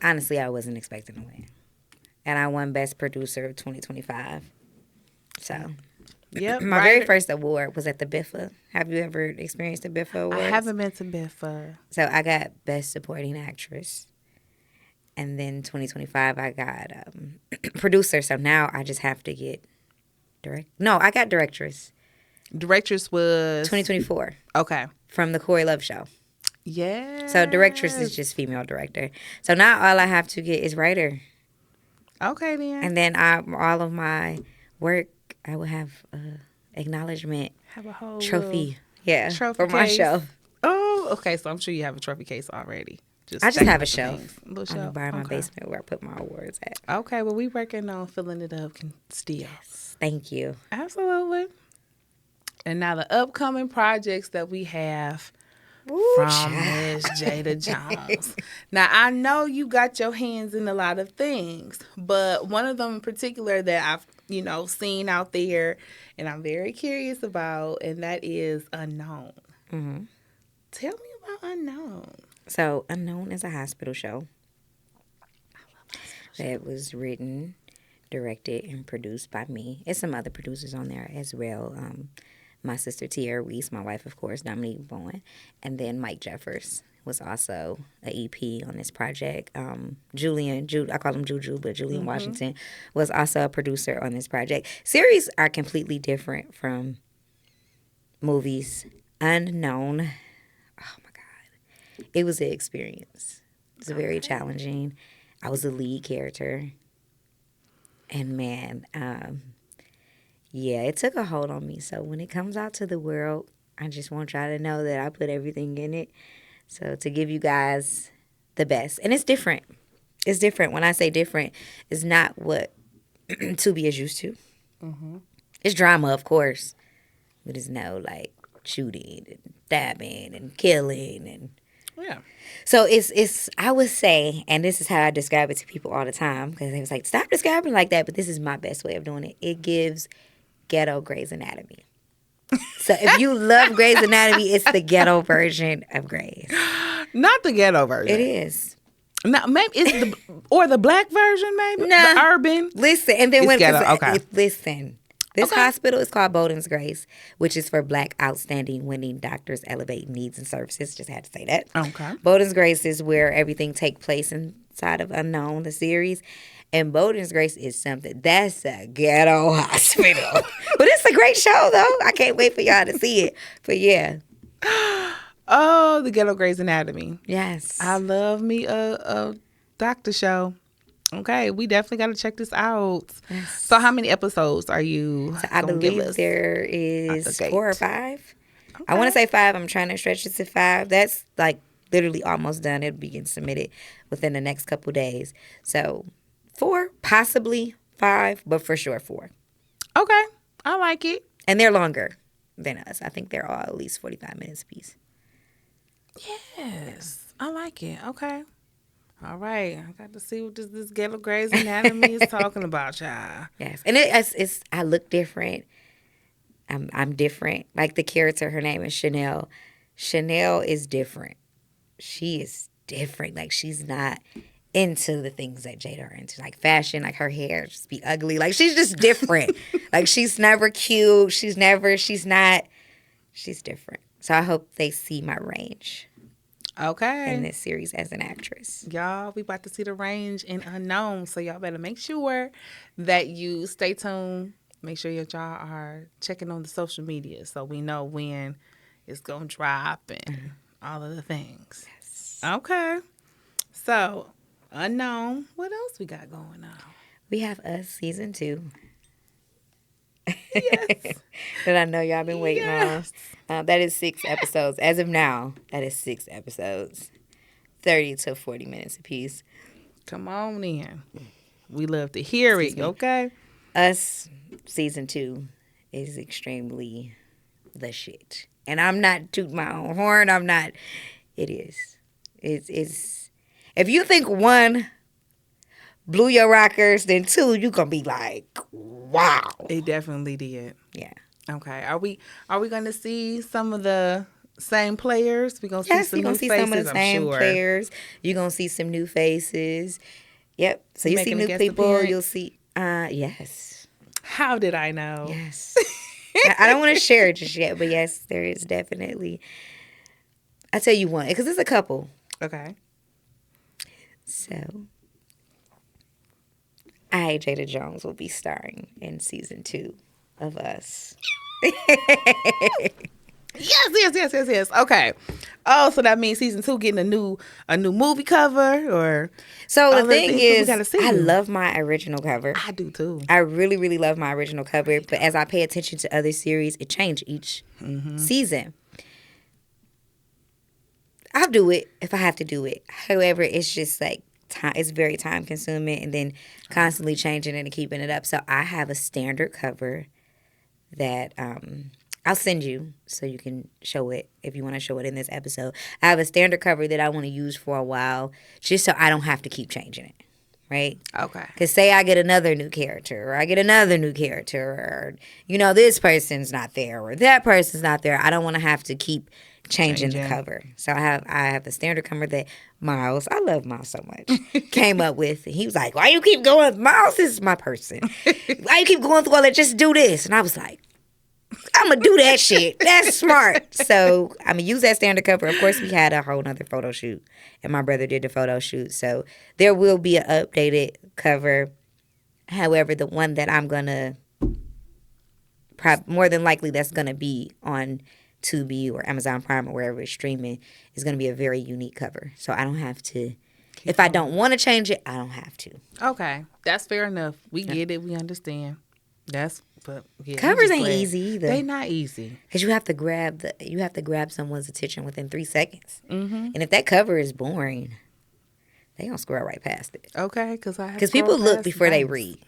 Honestly, I wasn't expecting to win. And I won Best Producer of 2025. So, Yep. my very first award was at the BIFA. Have you ever experienced the BIFA Awards? I haven't been to BIFA. So, I got Best Supporting Actress. And then 2025, I got Producer. So, now I just have to get I got Directress. Directress was 2024. Okay. From the Corey Love Show. Yeah. So Directress is just female director. So now all I have to get is writer. Okay then. And then all of my work, I will have acknowledgement Have a whole trophy. Yeah, trophy for my case. shelf. Oh, okay. So I'm sure you have a trophy case already. I just stacking have a up the shelf things. Little on the shelf. bar in my Okay. basement where I put my awards at. Okay, well, we working on filling it up still. Thank you. Absolutely. And now the upcoming projects that we have Ooh, from child. Miss Jayda Jones. Now, I know you got your hands in a lot of things, but one of them in particular that I've, seen out there and I'm very curious about, and that is Unknown. Mm-hmm. Tell me about Unknown. So Unknown is a hospital show that was written, directed, and produced by me. There's some other producers on there as well. My sister Tierra Reese, my wife, of course, Dominique Bowen, and then Mike Jeffers was also an EP on this project. Julian, I call him Juju, but Julian Washington was also a producer on this project. Series are completely different from movies. Unknown, oh my God, it was an experience. It was very challenging. I was the lead character, and man, yeah, it took a hold on me. So when it comes out to the world, I just want y'all to know that I put everything in it. So to give you guys the best. And it's different. It's different. When I say different, it's not what Tubi is used to. Mm-hmm. It's drama, of course. But it's no, like, shooting and stabbing and killing. And Yeah. so it's I would say, and this is how I describe it to people all the time, because they was like, stop describing it like that, but this is my best way of doing it. It gives ghetto Grey's Anatomy. So if you love Grey's Anatomy, it's the ghetto version of Grey's. Not the ghetto version. It is. No, maybe it's the black version, maybe? Nah. The urban. Listen, and then It's when ghetto, okay. Listen, this Okay. hospital is called Bowden's Grace, which is for Black outstanding winning doctors elevating needs and services. Just had to say that. Okay. Bowden's Grace is where everything takes place inside of Unknown, the series. And Bowden's Grace is something that's a ghetto hospital. But it's a great show, though. I can't wait for y'all to see it. But yeah. Oh, the ghetto Grey's Anatomy. Yes. I love me a doctor show. Okay, we definitely got to check this out. Yes. So how many episodes are you I gonna give believe us? there out the is gate? 4 or 5. I want to say 5. I'm trying to stretch it to 5. That's like literally almost done. It'll be getting submitted within the next couple days. So 4, possibly 5, but for sure 4. Okay, I like it. And they're longer than us. I think they're all at least 45 minutes apiece. Yes. I like it. Okay. All right. I got to see what this Ghetto Grey's Anatomy is talking about, y'all. Yes. And it's I look different. I'm different. Like the character, her name is Chanel. Chanel is different. She is different. Like she's not into the things that Jayda are into, like fashion, like her hair just be ugly. Like she's just different. Like she's never cute. She's different. So I hope they see my range Okay. in this series as an actress. Y'all, we about to see the range in Unknown. So y'all better make sure that you stay tuned. Make sure that y'all are checking on the social media so we know when it's going to drop and all of the things. Yes. Okay. So, Unknown. What else we got going on? We have Us season 2. Yes. That I know y'all been waiting Yes. on. That is 6 episodes. As of now, that is 6 episodes. 30 to 40 minutes apiece. Come on in. We love to hear it, okay? Us season 2 is extremely the shit. And I'm not tooting my own horn. It is. It's if you think 1 blew your rockers, then 2, you gonna be like, wow. It definitely did. Yeah. Okay. Are we going to see some of the same players? We're going to see Yes, some you're new gonna see faces, some of the I'm same sure. players. You're gonna see some new faces. Yep. So you see Making a new guest people. appearance? You'll see yes. How did I know? Yes. I don't want to share it just yet, but yes, there is definitely. I'll tell you one, because it's a couple. Okay. So, Jayda Jones, will be starring in season 2 of Us. Yes. Okay. Oh, so that means season 2 getting a new movie cover or So all the of thing things? is, We gotta see I them. love my original cover. I do too. I really, really love my original cover. But as I pay attention to other series, it changed each season. I'll do it if I have to do it. However, it's just like time. It's very time consuming, and then constantly changing it and keeping it up. So I have a standard cover that I'll send you so you can show it if you want to show it in this episode. I have a standard cover that I want to use for a while, just so I don't have to keep changing it. Right? Okay. Because say I get another new character, or I get another new character, or, this person's not there, or that person's not there. I don't want to have to keep changing the cover. So I have a standard cover that Miles, I love Miles so much, came up with. He was like, why you keep going? Miles is my person. Why you keep going through all that? Just do this. And I was like, I'm going to do that shit. That's smart. So I'm going to use that standard cover. Of course, we had a whole nother photo shoot, and my brother did the photo shoot. So there will be an updated cover. However, the one that I'm going to, more than likely that's going to be on Tubi or Amazon Prime or wherever it's streaming, is going to be a very unique cover. So I don't have to, if I don't want to change it, I don't have to. Okay. That's fair enough. We get it. We understand. Covers ain't easy either. They not easy. Because you have to grab someone's attention within 3 seconds. Mm-hmm. And if that cover is boring, they gonna scroll right past it. Okay, because people look before they read.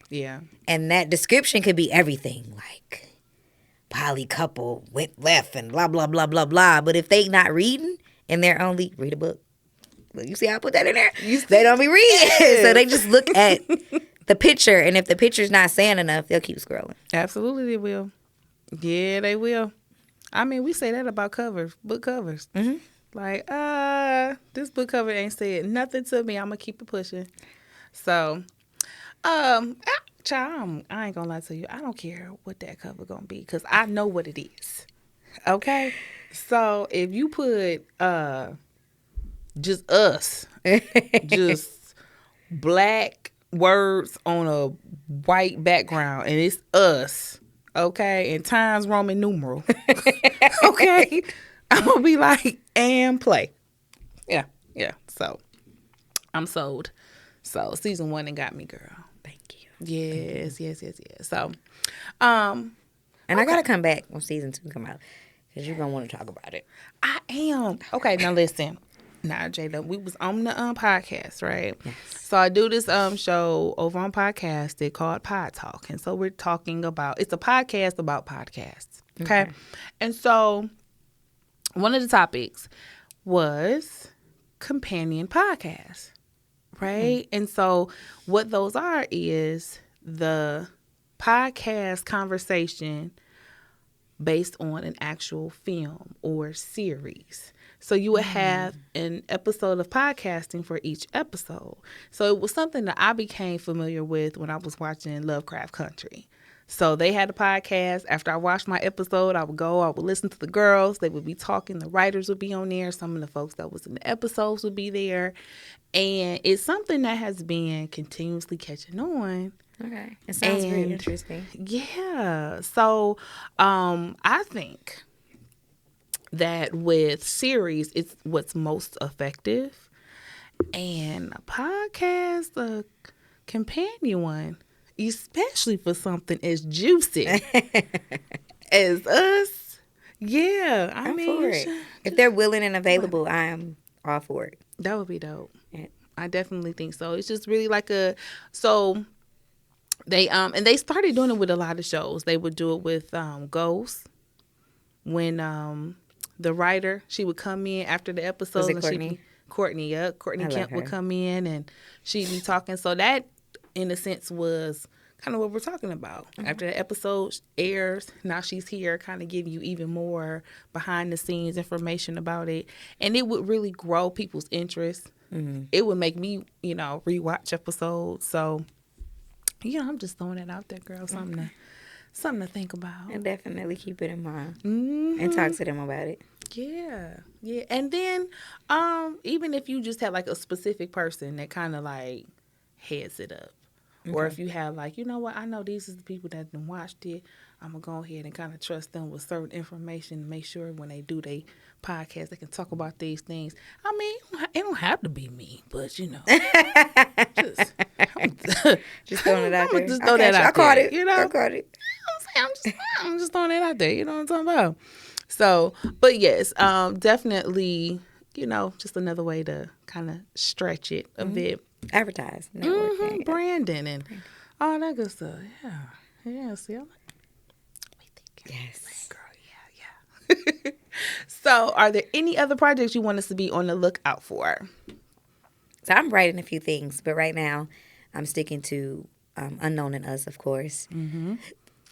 Yeah. And that description could be everything, like poly couple went left and blah blah blah blah blah. But if they not reading and they're only read a book, look, you see how I put that in there? They don't be reading, so they just look at the picture, and if the picture's not saying enough, they'll keep scrolling. Absolutely, they will. Yeah, they will. I mean, we say that about book covers. Mm-hmm. Like, this book cover ain't said nothing to me. I'm gonna keep it pushing. So, child, I ain't gonna lie to you. I don't care what that cover gonna be because I know what it is. Okay, so if you put just us, just black words on a white background, and it's us, okay, and Times Roman numeral, okay, I'm gonna be like, and play. Yeah. So I'm sold. So season 1 and got me, girl. Thank you. Yes. So, and I gotta come back when season 2 come out because you're gonna want to talk about it. I am. Okay, now listen. Nah, Jayda, we was on the podcast, right? Yes. So I do this show over on podcast. They called Pod Talk, and so we're talking about it's a podcast about podcasts. Okay, and so one of the topics was companion podcasts, right? And so what those are is the podcast conversation based on an actual film or series. So you would have an episode of podcasting for each episode. So it was something that I became familiar with when I was watching Lovecraft Country. So they had a podcast. After I watched my episode, I would listen to the girls. They would be talking. The writers would be on there. Some of the folks that was in the episodes would be there. And it's something that has been continuously catching on. Okay. It sounds very interesting. Yeah. So I think that with series, it's what's most effective. And a podcast, a companion one, especially for something as juicy as us. Yeah. I'm for it. If they're willing and available, I am all for it. That would be dope. Yeah. I definitely think so. It's just really like so they and they started doing it with a lot of shows. They would do it with Ghost when the writer, she would come in after the episode. Was it and Courtney? Courtney I Kemp love would her. come in and she'd be talking. So that, in a sense, was kind of what we're talking about. After the episode airs, now she's here, kind of give you even more behind the scenes information about it. And it would really grow people's interest. It would make me, rewatch episodes. So, I'm just throwing it out there, girl. Something to think about. And definitely keep it in mind and talk to them about it. Yeah. And then, even if you just have like a specific person that kind of like heads it up, or if you have like, you know what, I know these is the people that done watched it, I'm gonna go ahead and kind of trust them with certain information to make sure when they do their podcast, they can talk about these things. I mean, it don't have to be me, but just throwing it out there. Just throw that out there. I caught it. I caught it. I'm just throwing that out there. You know what I'm talking about? So, but yes, definitely, just another way to kind of stretch it a bit. Advertise. Networking. Branding and all that good stuff. Yeah. See, I'm like, we think Yes. girl. Yeah. So, are there any other projects you want us to be on the lookout for? So I'm writing a few things, but right now I'm sticking to Unknown and Us, of course.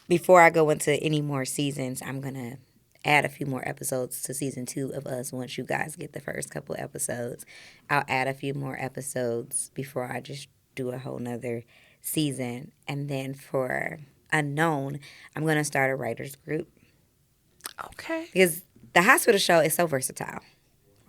Before I go into any more seasons, I'm going to add a few more episodes to season 2 of Us. Once you guys get the first couple episodes, I'll add a few more episodes before I just do a whole nother season. And then for Unknown, I'm going to start a writer's group. Okay. Because the hospital show is so versatile,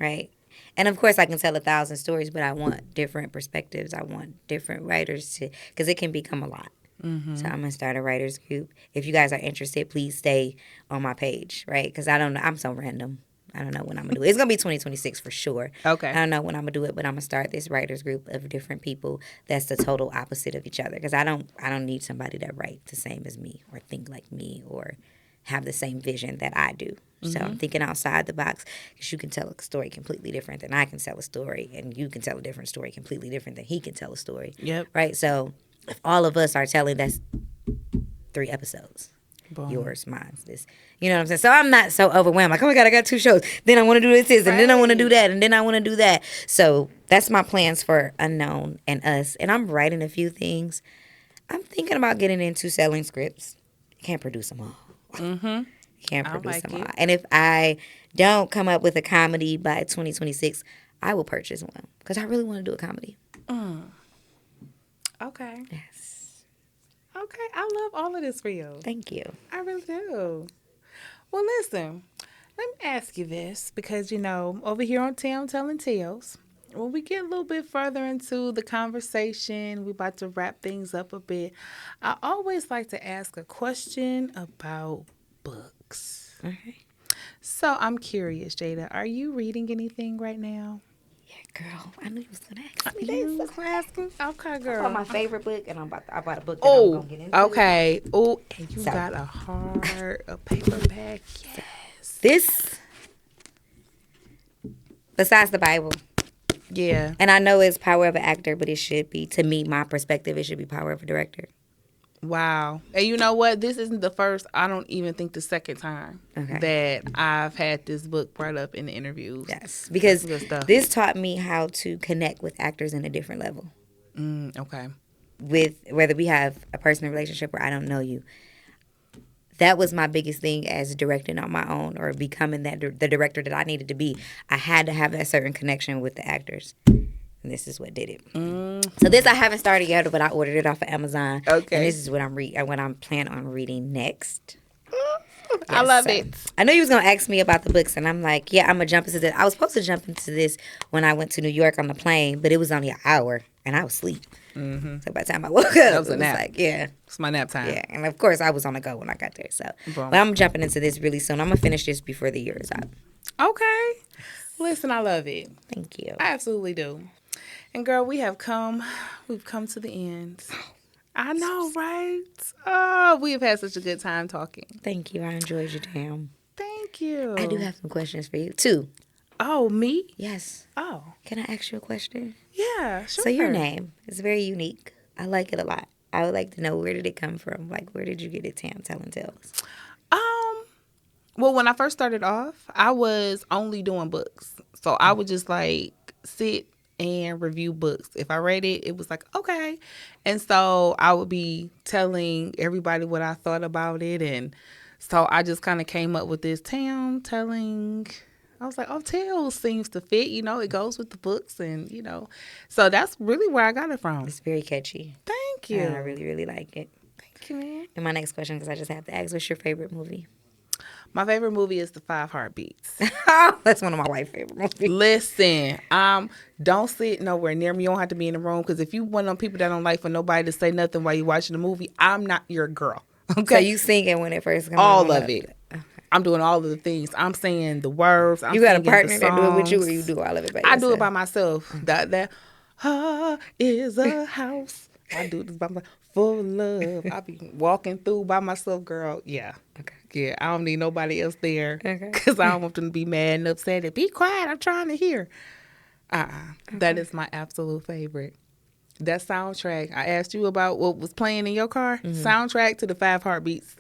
right? And of course, I can tell 1,000 stories, but I want different perspectives. I want different writers because it can become a lot. So I'm going to start a writer's group. If you guys are interested, please stay on my page, right? Because I don't know. I'm so random. I don't know when I'm going to do it. It's going to be 2026 for sure. Okay. I don't know when I'm going to do it, but I'm going to start this writer's group of different people that's the total opposite of each other. Because I don't need somebody that writes the same as me or think like me or have the same vision that I do. So I'm thinking outside the box because you can tell a story completely different than I can tell a story, and you can tell a different story completely different than he can tell a story. Yep. Right? So if all of us are telling, that's 3 episodes. Boom. Yours, mine, this. You know what I'm saying? So I'm not so overwhelmed. Like, oh my God, I got 2 shows. Then I want to do this, and then I want to do that, and then I want to do that. So that's my plans for Unknown and Us. And I'm writing a few things. I'm thinking about getting into selling scripts. Can't produce them all. Can't produce like them all. it. And if I don't come up with a comedy by 2026, I will purchase one because I really want to do a comedy. Okay. Yes. Okay. I love all of this for you. Thank you. I really do. Well, listen, let me ask you this because, over here on Tam Telling Tales, when we get a little bit further into the conversation, we're about to wrap things up a bit. I always like to ask a question about books. Okay. So I'm curious, Jayda, are you reading anything right now? Yeah, girl. I knew you was gonna ask me You this. was asking? Okay, girl. I bought my favorite book, and I bought a book that I'm gonna get into. Okay. Oh, and you So. got a paperback. Yes. This, besides the Bible, Yeah. And I know it's power of an actor, but it should be, to me, my perspective, it should be power of a director. Wow. And you know what? This isn't the first, I don't even think the second time that I've had this book brought up in the interviews. Yes, because Good stuff. this taught me how to connect with actors in a different level. Okay. With whether we have a personal relationship or I don't know you. That was my biggest thing as directing on my own or becoming the director that I needed to be. I had to have that certain connection with the actors. And this is what did it. So this I haven't started yet, but I ordered it off of Amazon. Okay. And this is what I'm planning on reading next. I love it. I know you was gonna ask me about the books, and I'm like, yeah, I'm gonna jump into this. I was supposed to jump into this when I went to New York on the plane, but it was only an hour, and I was asleep. So by the time I woke up, That was a it was nap. like, yeah, It's my nap time. yeah, and of course I was on the go when I got there. So, Boom. but I'm jumping into this really soon. I'm gonna finish this before the year is out. Okay. Listen, I love it. Thank you. I absolutely do. And girl, we've come to the end. I know, right? Oh, we have had such a good time talking. Thank you. I enjoyed your time. Thank you. I do have some questions for you too. Oh, me? Yes. Oh, Can I ask you a question? yeah, sure. So your name is very unique. I like it a lot. I would like to know, where did it come from? Like, where did you get it, Tam Telling Tales? Well, when I first started off, I was only doing books. So I would just like sit and review books. If I read it, it was like, okay. And so I would be telling everybody what I thought about it. And so I just kind of came up with this Tam Telling. I was like, oh, Tales seems to fit, it goes with the books and, So that's really where I got it from. It's very catchy. Thank you. And I really, really like it. Thank you, man. And my next question, because I just have to ask, what's your favorite movie? My favorite movie is The Five Heartbeats. That's one of my wife's favorite movies. Listen, don't sit nowhere near me. You don't have to be in the room, because if you one of them people that don't like for nobody to say nothing while you watching the movie, I'm not your girl. Okay, So you singing when it first comes all on? of it. I'm doing all of the things. I'm saying the words. I'm You got a singing partner the that do it with you, or songs. you do all of it by I yourself? do it by myself. That is a house. I do this by myself. Full of love. I be walking through by myself, girl. Yeah. Okay. Yeah, I don't need nobody else there. Okay. Because I don't want them to be mad and upset and be quiet. I'm trying to hear. That is my absolute favorite. That soundtrack. I asked you about what was playing in your car. Soundtrack to The Five Heartbeats.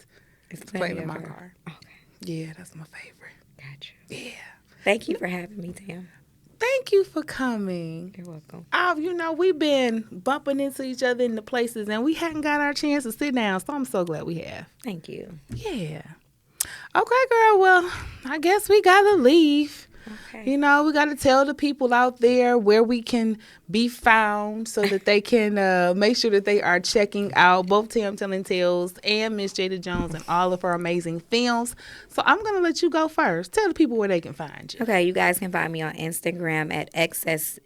It's Playing in your my car. Okay. Yeah, that's my favorite. Gotcha. Yeah. Thank you for having me, Tam. Thank you for coming. You're welcome. We've been bumping into each other in the places, and we hadn't got our chance to sit down, so I'm so glad we have. Thank you. Yeah. Okay, girl. Well, I guess we got to leave. Okay. We got to tell the people out there where we can be found so that they can make sure that they are checking out both Tam Telling Tales and Miss Jayda Jones and all of her amazing films. So I'm going to let you go first. Tell the people where they can find you. Okay, you guys can find me on Instagram at XS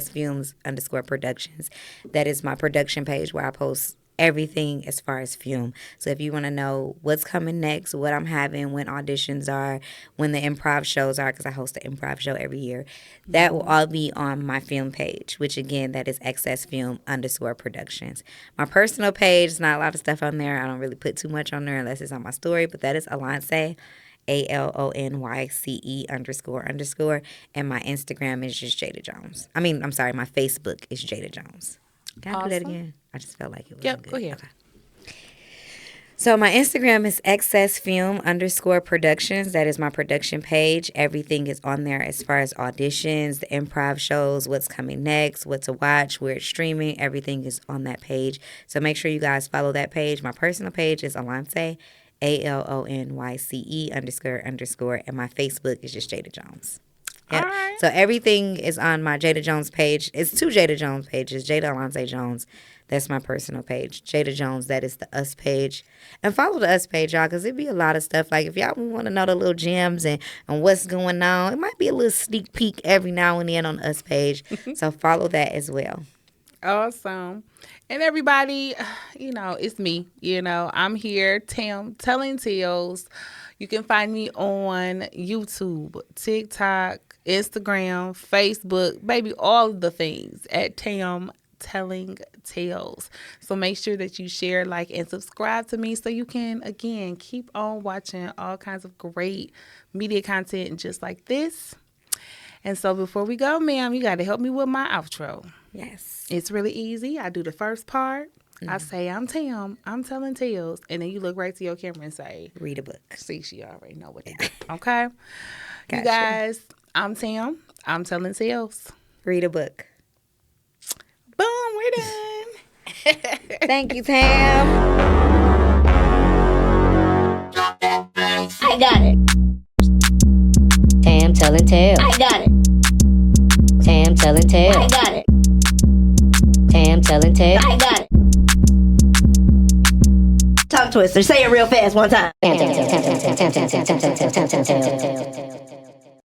Films _ Productions. That is my production page where I post everything as far as film. So if you want to know what's coming next, what I'm having, when auditions are, when the improv shows are, because I host an improv show every year, that will all be on my film page, which again, that is XS Film _ Productions. My personal page, there's not a lot of stuff on there. I don't really put too much on there unless it's on my story, but that is Alonce, ALONYCE __. And my Instagram is just Jayda Jones. My Facebook is Jayda Jones. Can I do that Awesome. again? I just felt like it was Yep, good. go ahead. Okay. So my Instagram is XS Film _ Productions. That is my production page. Everything is on there as far as auditions, the improv shows, what's coming next, what to watch, where it's streaming. Everything is on that page. So make sure you guys follow that page. My personal page is Alonce, ALONYCE __. And my Facebook is just Jayda Jones. Yep. All right. So everything is on my Jayda Jones page. It's two Jayda Jones pages. Jayda Alonce Jones. That's my personal page. Jayda Jones, that is the Us page. And follow the Us page, y'all, because it be a lot of stuff. Like, if y'all want to know the little gems and what's going on, it might be a little sneak peek every now and then on the Us page. So follow that as well. Awesome. And everybody, it's me. I'm here, Tam Telling Tales. You can find me on YouTube, TikTok, Instagram, Facebook, baby, all of the things at Tam Telling Tales. So make sure that you share, like, and subscribe to me so you can, again, keep on watching all kinds of great media content just like this. And so before we go, ma'am, you got to help me with my outro. Yes. It's really easy. I do the first part. I say, I'm Tam, I'm telling tales. And then you look right to your camera and say, Read a book. see, she already know what to do. Okay? You Gotcha. guys, I'm Tam, I'm telling tales. Read a book. Boom, we're done. Thank you, Tam. I got it. Tam Telling Tales. I got it. Tam Telling I Tales. got it. Tam Telling Tales. I got it. Tongue twister. Say it real fast one time. Tam Telling Tales.